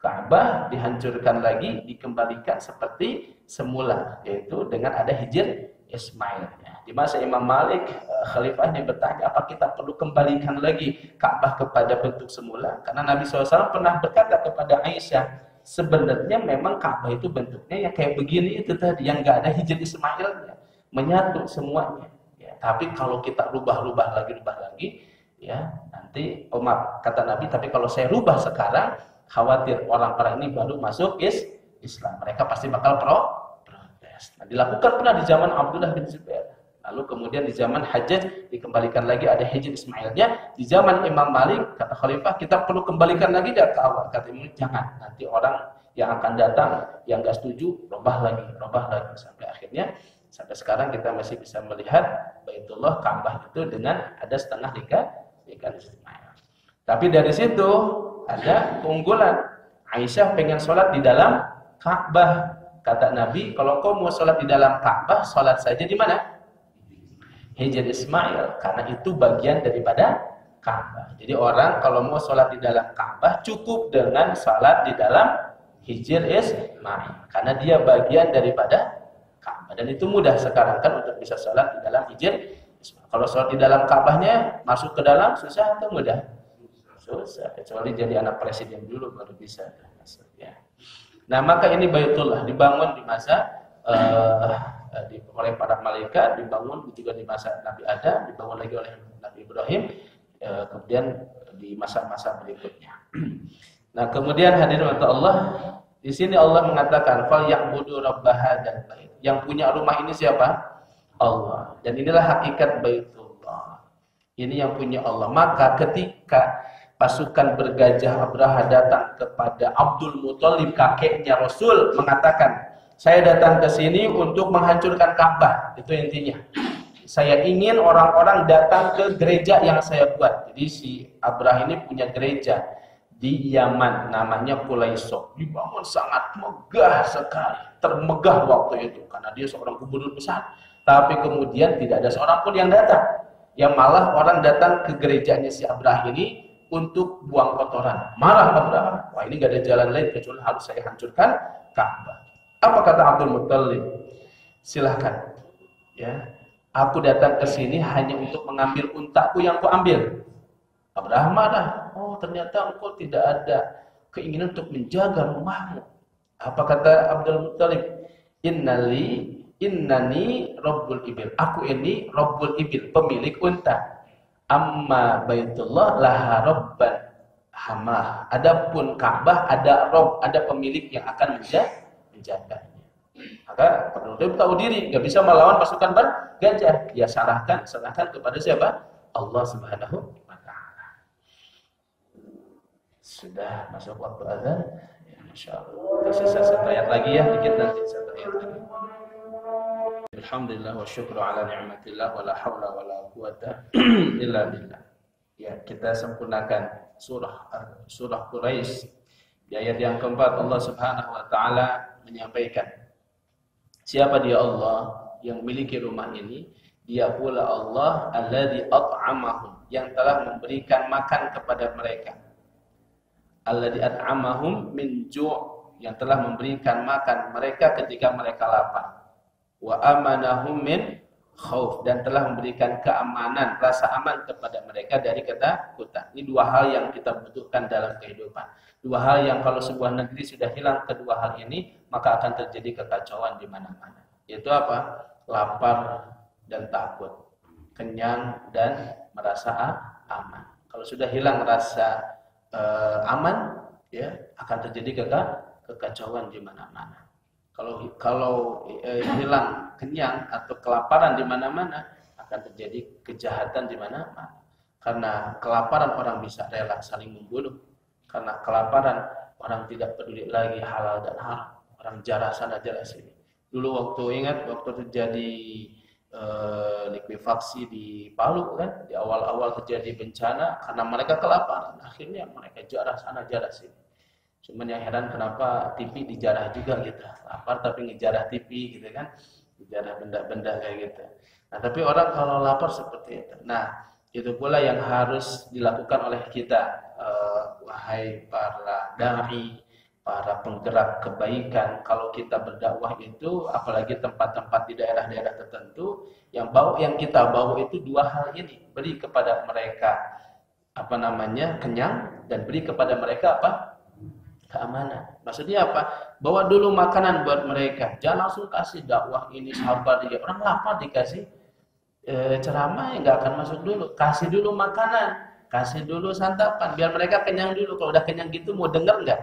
Ka'bah, dihancurkan lagi, dikembalikan seperti semula, yaitu dengan ada Hijr Ismail. Di masa Imam Malik, khalifahnya bertanya, apa kita perlu kembalikan lagi Ka'bah kepada bentuk semula? Karena Nabi SAW pernah berkata kepada Aisyah, sebenarnya memang Ka'bah itu bentuknya yang kayak begini itu tadi, yang nggak ada Hijr Ismailnya, menyatu semuanya. Ya, tapi kalau kita rubah lagi, ya, nanti, maaf, kata Nabi, tapi kalau saya rubah sekarang, khawatir orang-orang ini baru masuk Islam, mereka pasti bakal protes. Nah, dilakukan pernah di zaman Abdullah bin Zubair. Lalu kemudian di zaman Hajjaj dikembalikan lagi ada Hijr Ismailnya. Di zaman Imam Malik, kata khalifah, kita perlu kembalikan lagi dari awal. Kata Imam, jangan, nanti orang yang akan datang yang enggak setuju robah lagi sampai akhirnya sampai sekarang kita masih bisa melihat Baitullah Ka'bah itu dengan ada setengah lingkaran Ismail. Tapi dari situ ada keunggulan. Aisyah pengen sholat di dalam Ka'bah. Kata Nabi, kalau kau mau sholat di dalam Ka'bah, sholat saja di mana? Hijr Ismail. Karena itu bagian daripada Ka'bah. Jadi orang kalau mau sholat di dalam Ka'bah, cukup dengan sholat di dalam Hijr Ismail. Karena dia bagian daripada Ka'bah. Dan itu mudah sekarang kan untuk bisa sholat di dalam Hijr Ismail. Kalau sholat di dalam Ka'bahnya, masuk ke dalam, susah atau mudah? Susah, kecuali jadi anak presiden dulu baru bisa masuk, ya. Nah, maka ini Baitullah dibangun di masa oleh para malaikat, dibangun juga di masa Nabi Adam, dibangun lagi oleh Nabi Ibrahim, kemudian di masa-masa berikutnya. Nah, kemudian hadirin Allah, di sini Allah mengatakan fal ya'budu rabb hadzal bait. Yang punya rumah ini siapa? Allah. Dan inilah hakikat Baitullah. Ini yang punya Allah. Maka ketika pasukan bergajah Abraha datang kepada Abdul Muthalib, kakeknya Rasul, mengatakan, saya datang ke sini untuk menghancurkan Ka'bah. Itu intinya. Saya ingin orang-orang datang ke gereja yang saya buat. Jadi si Abraha ini punya gereja di Yaman, namanya Qulaisok. Dibangun sangat megah sekali, termegah waktu itu, karena dia seorang gubernur besar. Tapi kemudian tidak ada seorang pun yang datang. Yang malah orang datang ke gerejanya si Abraha ini untuk buang kotoran. Marah Abraha. Wah, ini gak ada jalan lain kecuali harus saya hancurkan Ka'bah. Apa kata Abdul Muthalib? Silahkan, ya. Aku datang ke sini hanya untuk mengambil untaku yang ku ambil. Abraha marah. Oh, ternyata engkau tidak ada keinginan untuk menjaga rumahmu. Apa kata Abdul Muthalib? Innali innani rabbul ibil. Aku ini rabbul ibil, pemilik unta. Amma baitullah laha rabban hamah. Adapun Ka'bah ada rob, ada pemilik yang akan menjaganya. Maka perlu tahu diri, nggak bisa melawan pasukan gajah. Ya serahkan kepada siapa? Allah Subhanahu wa taala. Sudah masuk waktu azan. Ya, masyaallah. Tersisa satu ayat lagi ya, dikit nanti satu ayat lagi. Alhamdulillah wa syukru ala ni'matillah wa la haula wa la quwata illa billah. Ya, kita sempurnakan surah Quraisy. Di ayat yang keempat Allah Subhanahu wa taala menyampaikan siapa dia Allah yang memiliki rumah ini? Dia pula Allah alladzi at'amahum, yang telah memberikan makan kepada mereka. Alladzi at'amahum min ju', yang telah memberikan makan mereka ketika mereka lapar. Wa amanahum min khauf, dan telah memberikan keamanan, rasa aman kepada mereka dari ketakutan. Ini dua hal yang kita butuhkan dalam kehidupan. Dua hal yang kalau sebuah negeri sudah hilang kedua hal ini, maka akan terjadi kekacauan di mana-mana. Yaitu apa? Lapar dan takut, kenyang dan merasa aman. Kalau sudah hilang rasa aman, ya akan terjadi kekacauan di mana-mana. Kalau hilang kenyang atau kelaparan di mana-mana, akan terjadi kejahatan di mana-mana. Karena kelaparan orang bisa rela saling membunuh. Karena kelaparan orang tidak peduli lagi halal dan haram. Orang jarah sana jarah sini. Dulu waktu terjadi likuifaksi di Palu kan, di awal-awal terjadi bencana karena mereka kelaparan, akhirnya mereka jarah sana jarah sini. Cuman yang heran kenapa TV dijarah juga gitu, lapar tapi ngejarah TV gitu kan, dijarah benda-benda kayak gitu. Nah tapi orang kalau lapar seperti itu. Nah itu pula yang harus dilakukan oleh kita, wahai para dai, para penggerak kebaikan. Kalau kita berdakwah itu, apalagi tempat-tempat di daerah-daerah tertentu, yang kita bawa itu dua hal ini, beri kepada mereka kenyang, dan beri kepada mereka keamanan. Maksudnya apa? Bawa dulu makanan buat mereka, jangan langsung kasih dakwah ini sabar dia. Orang lapar dikasih ceramah ya nggak akan masuk dulu. Kasih dulu makanan, kasih dulu santapan, biar mereka kenyang dulu. Kalau udah kenyang gitu mau denger nggak?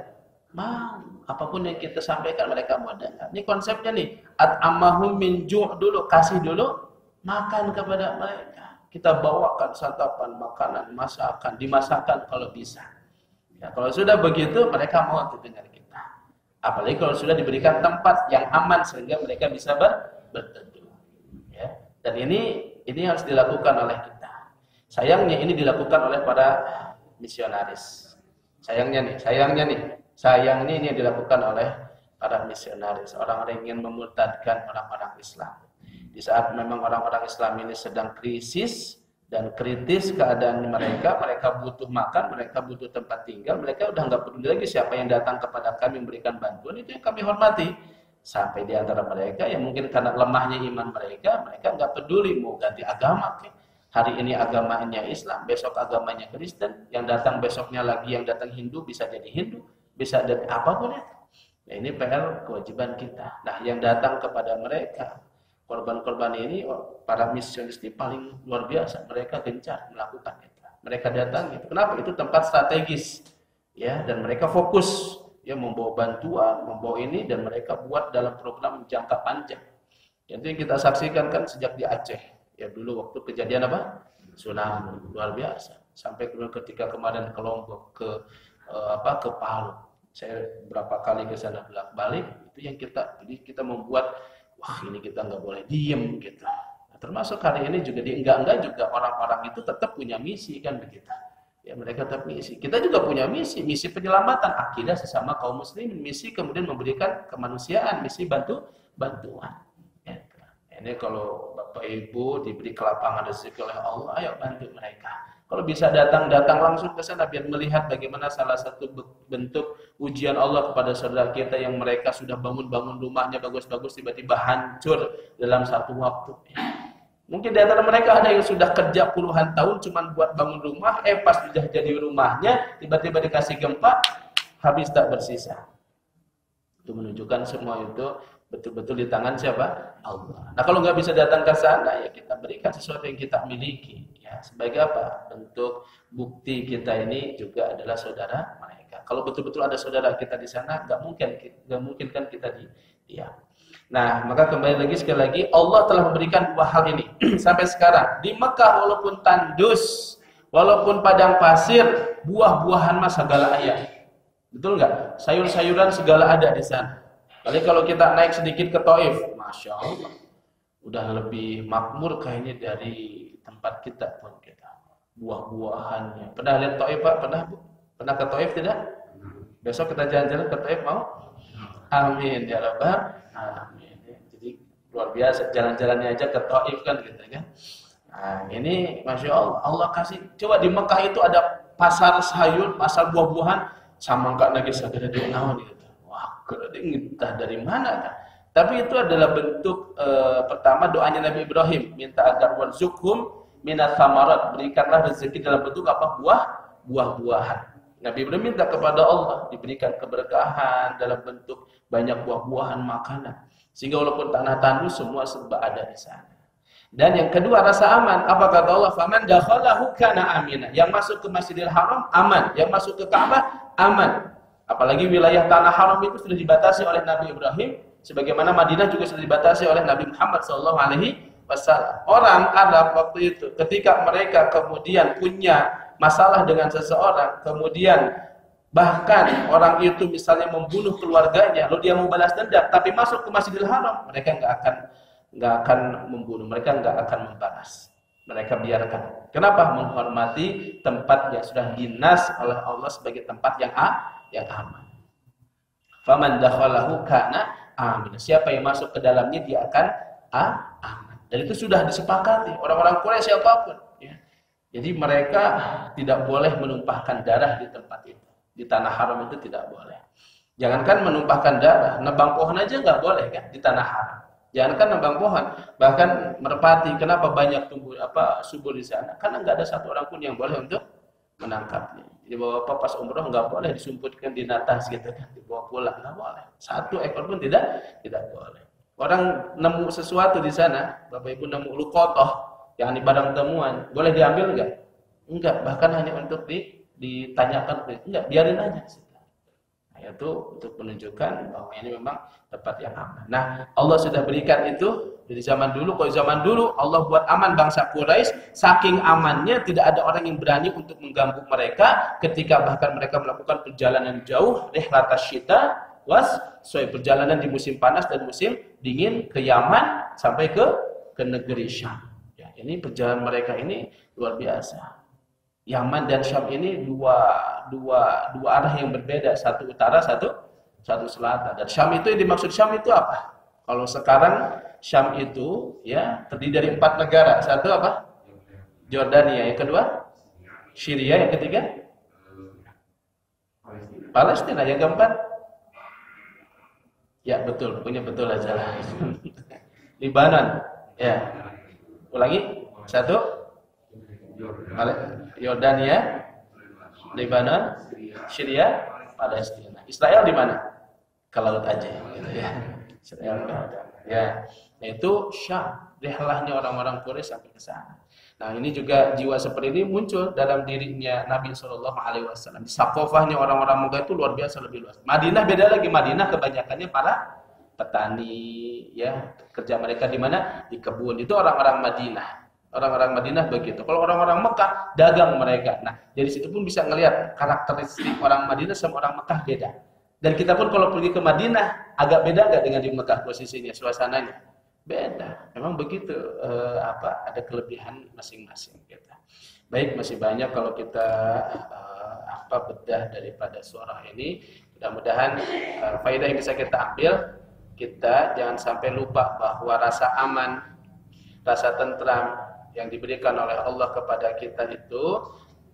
Mau, apapun yang kita sampaikan mereka mau dengar. Ini konsepnya nih, at'amahum min ju' dulu, kasih dulu makan kepada mereka. Kita bawakan santapan, makanan, masakan, dimasakkan kalau bisa. Ya, kalau sudah begitu mereka mau dengar kita. Apalagi kalau sudah diberikan tempat yang aman sehingga mereka bisa berteduh. Ya. Dan ini harus dilakukan oleh kita. Sayangnya ini dilakukan oleh para misionaris. Sayangnya ini yang dilakukan oleh para misionaris, orang-orang yang ingin memurtadkan orang-orang Islam. Di saat memang orang-orang Islam ini sedang krisis dan kritis keadaan mereka butuh makan, mereka butuh tempat tinggal, mereka udah nggak peduli lagi siapa yang datang kepada kami memberikan bantuan, itu yang kami hormati. Sampai di antara mereka yang mungkin karena lemahnya iman mereka nggak peduli mau ganti agama. Hari ini agamanya Islam, besok agamanya Kristen, yang datang besoknya lagi yang datang Hindu bisa jadi Hindu. Bisa dari apapun itu. Nah, ini PR kewajiban kita. Nah, yang datang kepada mereka, korban-korban ini, para misionaris ini paling luar biasa. Mereka gencar melakukan itu. Mereka datang gitu. Kenapa? Itu tempat strategis. Ya, dan mereka fokus ya membawa bantuan, membawa ini, dan mereka buat dalam program jangka panjang. Itu yang kita saksikan kan sejak di Aceh. Ya dulu waktu kejadian tsunami luar biasa. Sampai ketika kemarin ke Lombok, ke Palu. Saya berapa kali ke sana bolak-balik, itu yang kita membuat, wah ini kita nggak boleh diem gitu. Nah, termasuk hari ini juga di enggak juga orang-orang itu tetap punya misi kan begitu. Ya mereka tetap misi. Kita juga punya misi penyelamatan akidah sesama kaum muslimin, misi kemudian memberikan kemanusiaan, misi bantuan. Ya. Ini kalau Bapak Ibu diberi kelapangan rezeki oleh Allah, ayo bantu mereka. Kalau bisa datang langsung ke sana biar melihat bagaimana salah satu bentuk ujian Allah kepada saudara kita yang mereka sudah bangun rumahnya bagus-bagus tiba-tiba hancur dalam satu waktu. Mungkin di antara mereka ada yang sudah kerja puluhan tahun cuma buat bangun rumah, pas sudah jadi rumahnya tiba-tiba dikasih gempa habis tak bersisa. Itu menunjukkan semua itu betul-betul di tangan siapa? Allah. Nah kalau nggak bisa datang ke sana, ya kita berikan sesuatu yang kita miliki. Ya, sebagai apa? Bentuk bukti kita ini juga adalah saudara mereka. Kalau betul-betul ada saudara kita di sana, nggak mungkin kan kita diam. Nah, maka kembali lagi sekali lagi, Allah telah memberikan dua hal ini sampai sekarang. Di Mekah walaupun tandus, walaupun padang pasir, buah-buahan mah segala ayam. Betul nggak? Sayur-sayuran segala ada di sana. Kali kalau kita naik sedikit ke Taif, Masya Allah, udah lebih makmur kayaknya dari tempat kita pun kita. Buah-buahannya. Pernah lihat Taif Pak? Pernah Bu? Pernah ke Taif tidak? Besok kita jalan-jalan ke Taif mau? Amin ya Rabbal Alamin. Jadi luar biasa jalan-jalannya aja ke Taif kan gitu kan. Nah ini Masya Allah, Allah kasih. Coba di Mekah itu ada pasar sayur, pasar buah-buahan, sama enggak lagi segera di naon gitu. Wah, entah dari mana kan. Tapi itu adalah bentuk pertama doanya Nabi Ibrahim, minta agar warzuqhum minats tsamarat, berikanlah rezeki dalam bentuk apa? Buah-buahan. Nabi Ibrahim minta kepada Allah diberikan keberkahan dalam bentuk banyak buah-buahan makanan. Sehingga walaupun tanah tandus semua serba ada di sana. Dan yang kedua rasa aman. Apa kata Allah? Faman dakhalahu kana amina. Yang masuk ke Masjidil Haram aman, yang masuk ke Ka'bah aman. Apalagi wilayah tanah haram itu sudah dibatasi oleh Nabi Ibrahim, sebagaimana Madinah juga sudah dibatasi oleh Nabi Muhammad SAW. Orang Arab waktu itu ketika mereka kemudian punya masalah dengan seseorang, kemudian bahkan orang itu misalnya membunuh keluarganya, lalu dia mau balas dendam, tapi masuk ke Masjidil Haram, mereka nggak akan membunuh, mereka nggak akan membalas, mereka biarkan. Kenapa? Menghormati tempat yang sudah dinas oleh Allah sebagai tempat yang aman. Faman dakhalahu kana amin. Siapa yang masuk ke dalamnya dia akan aman. Dan itu sudah disepakati orang-orang Quraisy siapapun. Ya. Jadi mereka tidak boleh menumpahkan darah di tempat itu. Di tanah haram itu tidak boleh. Jangankan menumpahkan darah, nebang pohon aja nggak boleh kan di tanah haram. Jangankan nebang pohon, bahkan merpati. Kenapa banyak tumbuh subur di sana? Karena nggak ada satu orang pun yang boleh untuk menangkapnya. Jadi bapak pas umroh nggak boleh disumputkan di natas gitu kan, dibawa pulang nggak boleh. Satu ekor pun tidak boleh. Orang nemu sesuatu di sana, bapak ibu nemu lukotoh yang di barang temuan, boleh diambil nggak? Enggak, bahkan hanya untuk ditanyakan, enggak, biarin aja. Nah, itu untuk menunjukkan bahwa ini memang tempat yang aman. Nah, Allah sudah berikan itu dari zaman dulu. Kalau zaman dulu Allah buat aman bangsa Quraisy, saking amannya tidak ada orang yang berani untuk mengganggu mereka ketika bahkan mereka melakukan perjalanan jauh, rihlatas syita perjalanan di musim panas dan musim dingin ke Yaman sampai ke negeri Syam. Ya, ini perjalanan mereka ini luar biasa. Yaman dan Syam ini dua arah yang berbeda, satu utara, satu selatan. Dan Syam itu yang dimaksud Syam itu apa? Kalau sekarang Syam itu ya terdiri dari 4 negara. Satu apa? Jordania. Yang kedua Syria. Yang ketiga Palestina. Yang keempat ya betul, punya betul aja lah. Libanon. Ya. Ulangi. Satu Yordania, Lebanon, Syria, Palestina. Israel di mana? Ke laut aja gitu ya. Israel ke laut. Ya, yaitu Syam. Rihlahnya orang-orang Quraisy sampai ke sana. Nah, ini juga jiwa seperti ini muncul dalam dirinya Nabi SAW. Sakofahnya orang-orang Mekah itu luar biasa lebih luas. Madinah beda lagi. Madinah kebanyakannya para petani, ya. Kerja mereka di mana? Di kebun. Itu orang-orang Madinah. Orang-orang Madinah begitu. Kalau orang-orang Mekah, dagang mereka. Nah, dari situ pun bisa ngelihat karakteristik orang Madinah sama orang Mekah beda. Dan kita pun kalau pergi ke Madinah, agak beda nggak dengan di Mekah posisinya, suasananya? Beda. Memang begitu. Ada kelebihan masing-masing kita. Baik, masih banyak kalau kita bedah daripada surah ini. Mudah-mudahan faedah yang bisa kita ambil, kita jangan sampai lupa bahwa rasa aman, rasa tentram yang diberikan oleh Allah kepada kita itu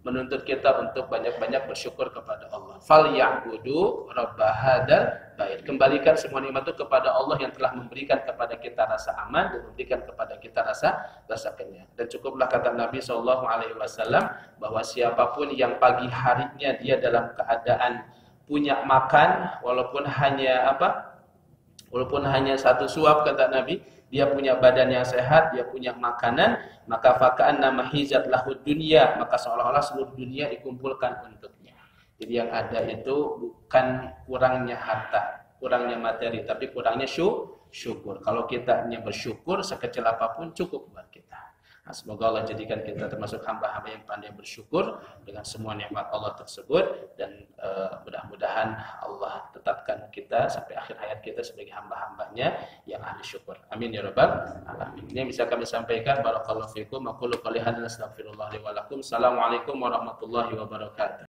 menuntut kita untuk banyak-banyak bersyukur kepada Allah. Falyabudu rabb hadzal bait. Kembalikan semua nikmat itu kepada Allah yang telah memberikan kepada kita rasa aman dan memberikan kepada kita rasa kenyang. Dan cukuplah kata Nabi SAW bahwa siapapun yang pagi harinya dia dalam keadaan punya makan walaupun hanya apa? Walaupun hanya satu suap kata Nabi, dia punya badan yang sehat, dia punya makanan, maka faka'anna mahizat lahud dunya, maka seolah-olah seluruh dunia dikumpulkan untuknya. Jadi yang ada itu bukan kurangnya harta, kurangnya materi, tapi kurangnya syukur. Kalau kita hanya bersyukur sekecil apapun cukup buat kita. Nah, semoga Allah jadikan kita termasuk hamba-hamba yang pandai bersyukur dengan semua nikmat Allah tersebut, dan mudah-mudahan Allah tetapkan kita sampai akhir hayat kita sebagai hamba-hambanya yang ahli syukur. Amin ya rabbal alamin. Ini yang bisa kami sampaikan. Barakallahu fikum. Aku qouli hadza astaghfirullah li wa lakum. Assalamualaikum warahmatullahi wabarakatuh.